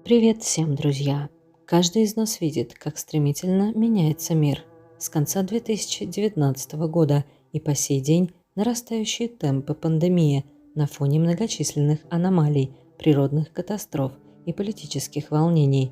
Привет всем, друзья! Каждый из нас видит, как стремительно меняется мир. С конца 2019 года и по сей день нарастающие темпы пандемии на фоне многочисленных аномалий, природных катастроф и политических волнений.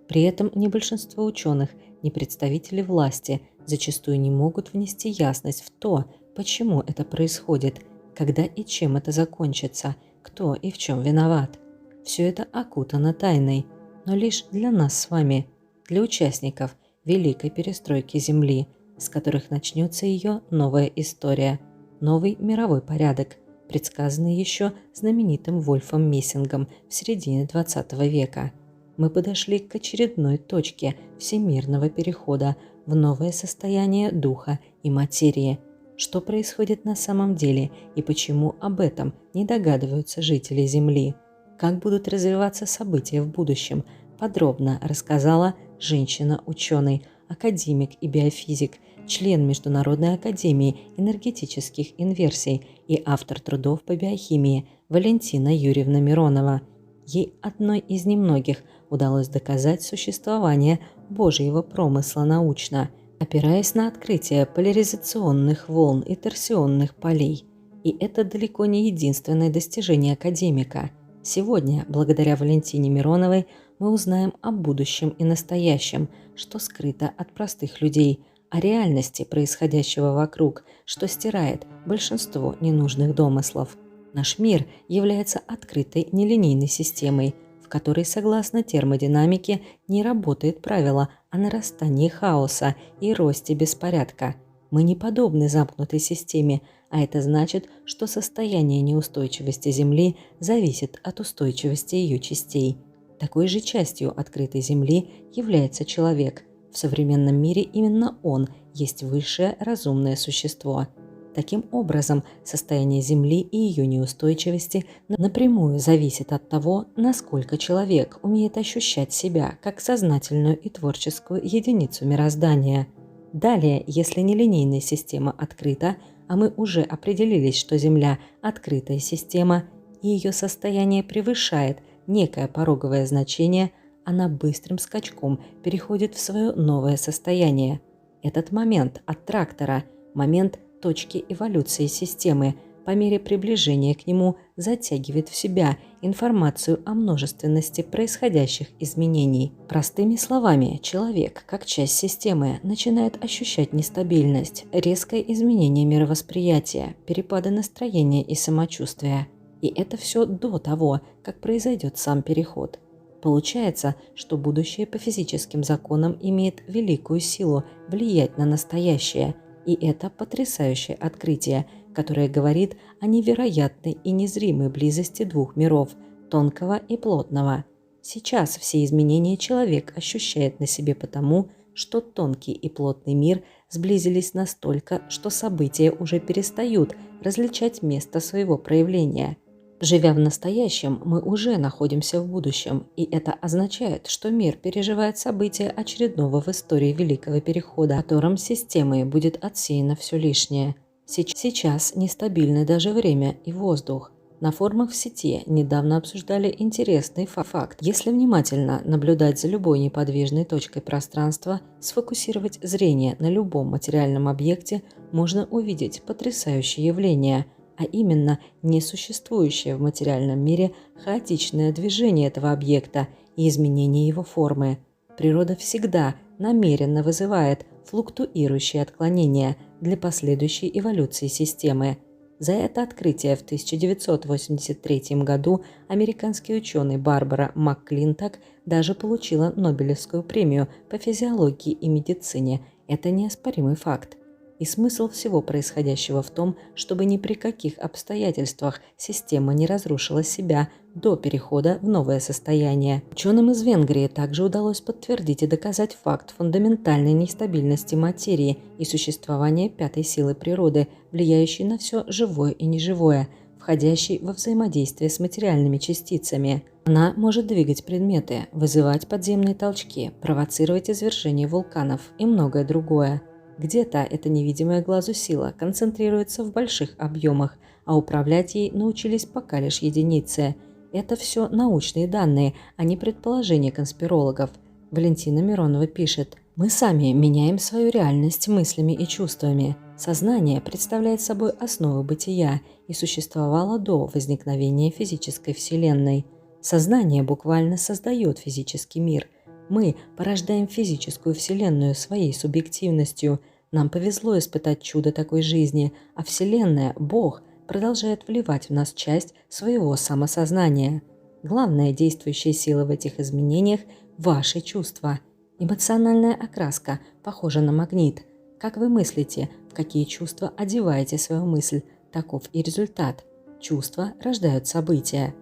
При этом ни большинство ученых, ни представители власти зачастую не могут внести ясность в то, почему это происходит, когда и чем это закончится, кто и в чем виноват. Все это окутано тайной, но лишь для нас с вами, для участников великой перестройки Земли, с которых начнется ее новая история, новый мировой порядок, предсказанный еще знаменитым Вольфом Мессингом в середине 20 века. Мы подошли к очередной точке всемирного перехода в новое состояние духа и материи. Что происходит на самом деле и почему об этом не догадываются жители Земли? Как будут развиваться события в будущем, подробно рассказала женщина-ученый, академик и биофизик, член Международной академии энергетических инверсий и автор трудов по биохимии Валентина Юрьевна Миронова. Ей одной из немногих удалось доказать существование Божьего промысла научно, опираясь на открытие поляризационных волн и торсионных полей. И это далеко не единственное достижение академика. Сегодня, благодаря Валентине Мироновой, мы узнаем о будущем и настоящем, что скрыто от простых людей, о реальности происходящего вокруг, что стирает большинство ненужных домыслов. Наш мир является открытой нелинейной системой, в которой, согласно термодинамике, не работает правило о нарастании хаоса и росте беспорядка. Мы не подобны замкнутой системе, а это значит, что состояние неустойчивости Земли зависит от устойчивости ее частей. Такой же частью открытой Земли является человек. В современном мире именно он есть высшее разумное существо. Таким образом, состояние Земли и ее неустойчивости напрямую зависит от того, насколько человек умеет ощущать себя как сознательную и творческую единицу мироздания. Далее, если нелинейная система открыта, а мы уже определились, что Земля – открытая система, и ее состояние превышает некое пороговое значение, она быстрым скачком переходит в свое новое состояние. Этот момент от трактора, момент точки эволюции системы, по мере приближения к нему затягивает в себя информацию о множественности происходящих изменений. Простыми словами, человек, как часть системы, начинает ощущать нестабильность, резкое изменение мировосприятия, перепады настроения и самочувствия. И это все до того, как произойдет сам переход. Получается, что будущее по физическим законам имеет великую силу влиять на настоящее, и это потрясающее открытие, которое говорит о невероятной и незримой близости двух миров – тонкого и плотного. Сейчас все изменения человек ощущает на себе потому, что тонкий и плотный мир сблизились настолько, что события уже перестают различать место своего проявления. Живя в настоящем, мы уже находимся в будущем, и это означает, что мир переживает события очередного в истории Великого Перехода, в котором системой будет отсеяно все лишнее. Сейчас нестабильны даже время и воздух. На форумах в сети недавно обсуждали интересный факт. Если внимательно наблюдать за любой неподвижной точкой пространства, сфокусировать зрение на любом материальном объекте, можно увидеть потрясающее явление – а именно несуществующее в материальном мире хаотичное движение этого объекта и изменение его формы. Природа всегда намеренно вызывает флуктуирующие отклонения для последующей эволюции системы. За это открытие в 1983 году американский ученый Барбара МакКлинток даже получила Нобелевскую премию по физиологии и медицине. Это неоспоримый факт. И смысл всего происходящего в том, чтобы ни при каких обстоятельствах система не разрушила себя до перехода в новое состояние. Ученым из Венгрии также удалось подтвердить и доказать факт фундаментальной нестабильности материи и существования пятой силы природы, влияющей на все живое и неживое, входящей во взаимодействие с материальными частицами. Она может двигать предметы, вызывать подземные толчки, провоцировать извержение вулканов и многое другое. Где-то эта невидимая глазу сила концентрируется в больших объемах, а управлять ей научились пока лишь единицы. Это все научные данные, а не предположения конспирологов. Валентина Миронова пишет: «Мы сами меняем свою реальность мыслями и чувствами. Сознание представляет собой основу бытия и существовало до возникновения физической вселенной. Сознание буквально создает физический мир. Мы порождаем физическую вселенную своей субъективностью. Нам повезло испытать чудо такой жизни, а вселенная, Бог, продолжает вливать в нас часть своего самосознания. Главная действующая сила в этих изменениях – ваши чувства. Эмоциональная окраска похожа на магнит. Как вы мыслите, в какие чувства одеваете свою мысль, таков и результат. Чувства рождают события».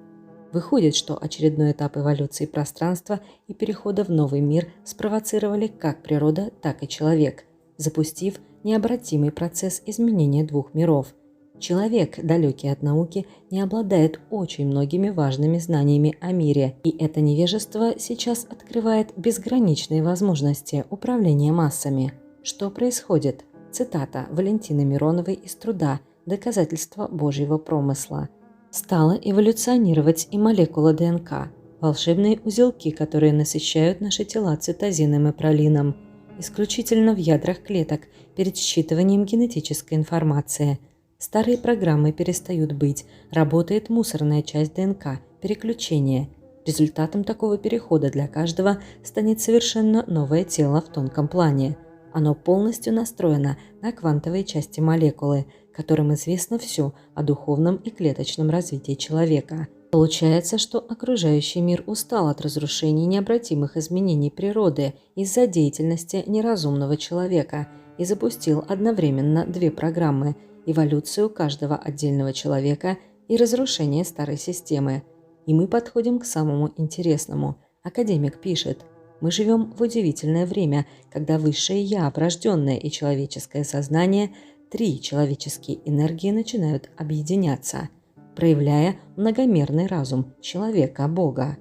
Выходит, что очередной этап эволюции пространства и перехода в новый мир спровоцировали как природа, так и человек, запустив необратимый процесс изменения двух миров. Человек, далекий от науки, не обладает очень многими важными знаниями о мире, и это невежество сейчас открывает безграничные возможности управления массами. Что происходит? Цитата Валентины Мироновой из труда «Доказательства Божьего промысла». Стала эволюционировать и молекула ДНК, волшебные узелки, которые насыщают наши тела цитозином и пролином, исключительно в ядрах клеток перед считыванием генетической информации. Старые программы перестают быть, работает мусорная часть ДНК, переключение. Результатом такого перехода для каждого станет совершенно новое тело в тонком плане. Оно полностью настроено на квантовые части молекулы, которым известно все о духовном и клеточном развитии человека. Получается, что окружающий мир устал от разрушений необратимых изменений природы из-за деятельности неразумного человека и запустил одновременно две программы – эволюцию каждого отдельного человека и разрушение старой системы. И мы подходим к самому интересному. Академик пишет: «Мы живем в удивительное время, когда высшее Я, врожденное и человеческое сознание, три человеческие энергии начинают объединяться, проявляя многомерный разум человека, Бога.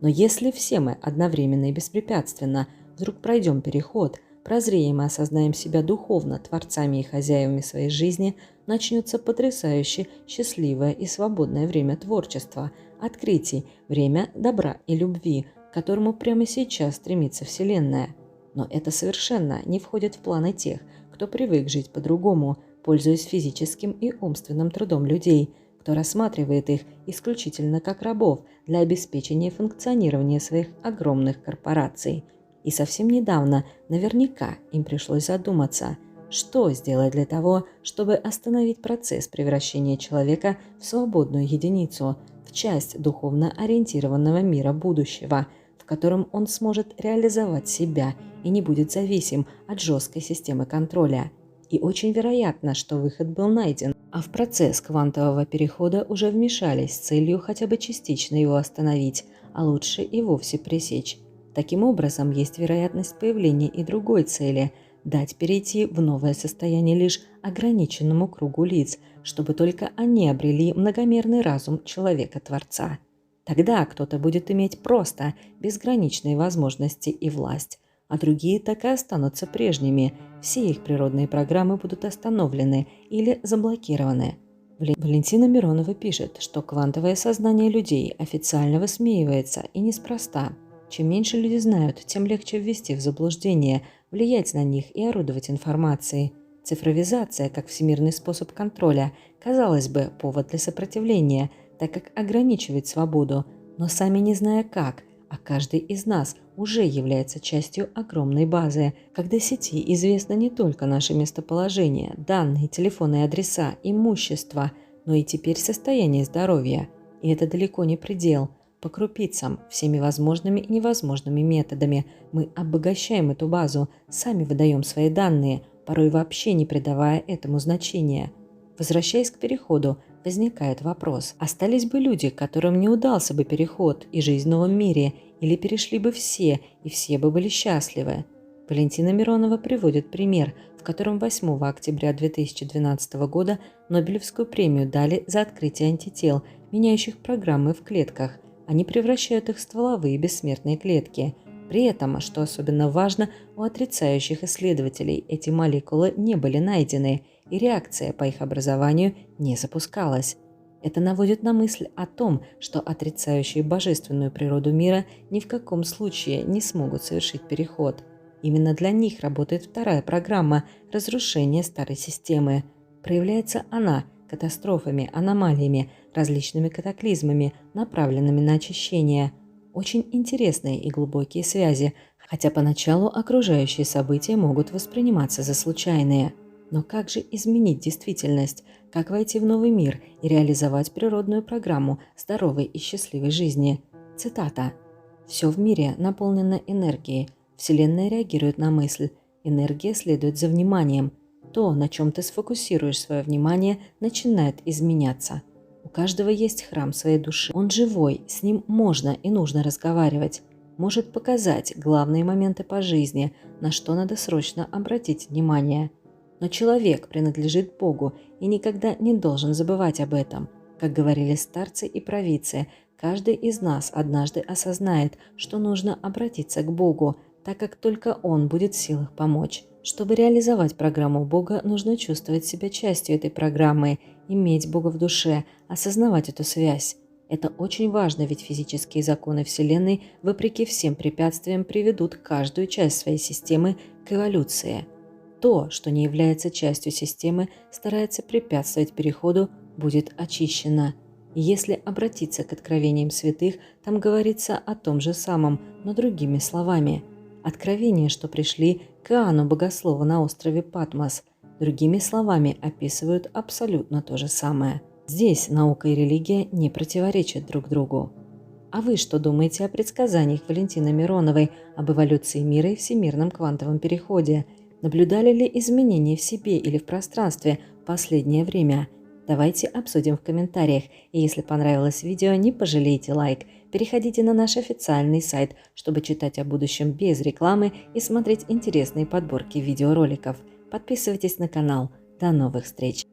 Но если все мы одновременно и беспрепятственно вдруг пройдем переход, прозреем и осознаем себя духовно творцами и хозяевами своей жизни, начнется потрясающе счастливое и свободное время творчества, открытий, время добра и любви, к которому прямо сейчас стремится Вселенная. Но это совершенно не входит в планы тех, кто привык жить по-другому, пользуясь физическим и умственным трудом людей, кто рассматривает их исключительно как рабов для обеспечения функционирования своих огромных корпораций. И совсем недавно наверняка им пришлось задуматься, что сделать для того, чтобы остановить процесс превращения человека в свободную единицу, в часть духовно ориентированного мира будущего, в котором он сможет реализовать себя и не будет зависим от жесткой системы контроля. И очень вероятно, что выход был найден, а в процесс квантового перехода уже вмешались с целью хотя бы частично его остановить, а лучше и вовсе пресечь. Таким образом, есть вероятность появления и другой цели – дать перейти в новое состояние лишь ограниченному кругу лиц, чтобы только они обрели многомерный разум человека-творца. Тогда кто-то будет иметь просто безграничные возможности и власть, а другие так и останутся прежними, все их природные программы будут остановлены или заблокированы. Валентина Миронова пишет, что квантовое сознание людей официально высмеивается и неспроста. Чем меньше люди знают, тем легче ввести в заблуждение, влиять на них и орудовать информацией. Цифровизация, как всемирный способ контроля, казалось бы, повод для сопротивления, так как ограничивает свободу, но сами не зная как, а каждый из нас уже является частью огромной базы, когда сети известно не только наше местоположение, данные, телефоны и адреса, имущество, но и теперь состояние здоровья. И это далеко не предел. По крупицам, всеми возможными и невозможными методами мы обогащаем эту базу, сами выдаем свои данные, порой вообще не придавая этому значения. Возвращаясь к переходу, возникает вопрос: остались бы люди, которым не удался бы переход и жизнь в новом мире, или перешли бы все, и все бы были счастливы? Валентина Миронова приводит пример, в котором 8 октября 2012 года Нобелевскую премию дали за открытие антител, меняющих программы в клетках. Они превращают их в стволовые бессмертные клетки. При этом, что особенно важно, у отрицающих исследователей эти молекулы не были найдены, и реакция по их образованию не запускалась. Это наводит на мысль о том, что отрицающие божественную природу мира ни в каком случае не смогут совершить переход. Именно для них работает вторая программа разрушения старой системы. Проявляется она катастрофами, аномалиями, различными катаклизмами, направленными на очищение. Очень интересные и глубокие связи, хотя поначалу окружающие события могут восприниматься за случайные. Но как же изменить действительность? Как войти в новый мир и реализовать природную программу здоровой и счастливой жизни? Цитата. «Все в мире наполнено энергией. Вселенная реагирует на мысль. Энергия следует за вниманием. То, на чем ты сфокусируешь свое внимание, начинает изменяться. У каждого есть храм своей души. Он живой, с ним можно и нужно разговаривать. Может показать главные моменты по жизни, на что надо срочно обратить внимание. Но человек принадлежит Богу и никогда не должен забывать об этом. Как говорили старцы и провидцы, каждый из нас однажды осознает, что нужно обратиться к Богу, так как только Он будет в силах помочь. Чтобы реализовать программу Бога, нужно чувствовать себя частью этой программы, иметь Бога в душе, осознавать эту связь. Это очень важно, ведь физические законы Вселенной, вопреки всем препятствиям, приведут каждую часть своей системы к эволюции. То, что не является частью системы, старается препятствовать переходу, будет очищено. И если обратиться к откровениям святых, там говорится о том же самом, но другими словами. Откровения, что пришли к Иоанну Богослову на острове Патмос, другими словами описывают абсолютно то же самое. Здесь наука и религия не противоречат друг другу. А вы что думаете о предсказаниях Валентины Мироновой об эволюции мира и всемирном квантовом переходе? Наблюдали ли изменения в себе или в пространстве в последнее время? Давайте обсудим в комментариях. И если понравилось видео, не пожалейте лайк. Переходите на наш официальный сайт, чтобы читать о будущем без рекламы и смотреть интересные подборки видеороликов. Подписывайтесь на канал. До новых встреч!